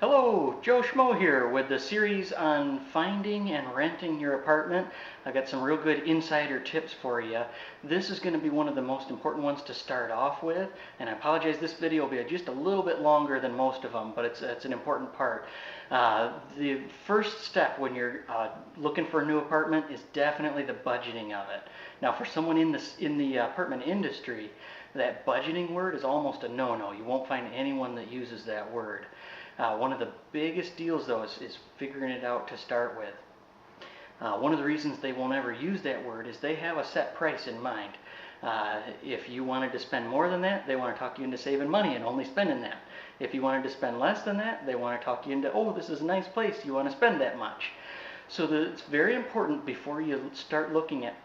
Hello, Joe Schmo here with the series on finding and renting your apartment. I've got some real good insider tips for you. This is going to be one of the most important ones to start off with, and I apologize, this video will be just a little bit longer than most of them, but it's an important part. The first step when you're looking for a new apartment is definitely the budgeting of it. Now, for someone in the apartment industry, that budgeting word is almost a no-no. You won't find anyone that uses that word. One of the biggest deals, though, is figuring it out to start with. One of the reasons they won't ever use that word is they have a set price in mind. If you wanted to spend more than that, they want to talk you into saving money and only spending that. If you wanted to spend less than that, they want to talk you into, oh, this is a nice place, you want to spend that much. So it's very important before you start looking at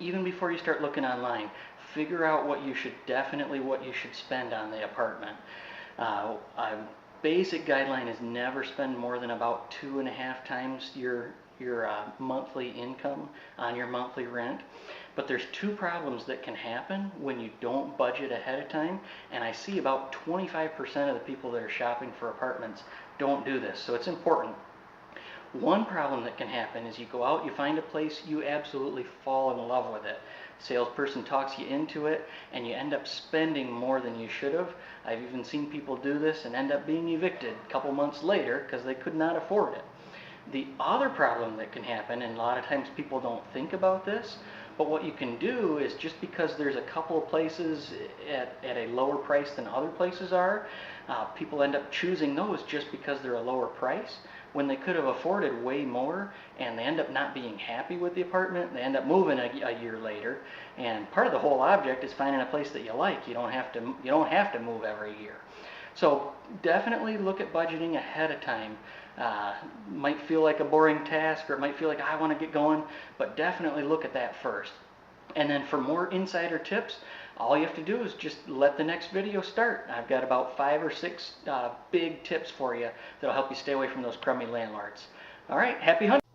even before you start looking online, figure out what you should spend on the apartment. A basic guideline is never spend more than about 2.5 times your monthly income on your monthly rent. But there's two problems that can happen when you don't budget ahead of time, and I see about 25% of the people that are shopping for apartments don't do this, so it's important. One problem that can happen is you go out, you find a place, you absolutely fall in love with it. Salesperson talks you into it, and you end up spending more than you should have. I've even seen people do this and end up being evicted a couple months later because they could not afford it. The other problem that can happen, and a lot of times people don't think about this, but what you can do is just because there's a couple of places at a lower price than other places are, people end up choosing those just because they're a lower price when they could have afforded way more, and they end up not being happy with the apartment. They end up moving a year later, and part of the whole object is finding a place that you like. You don't have to move every year. So definitely look at budgeting ahead of time. Might feel like a boring task, or it might feel like I want to get going, but definitely look at that first. And then for more insider tips, all you have to do is just let the next video start. I've got about 5 or 6 big tips for you that'll help you stay away from those crummy landlords. All right, happy hunting.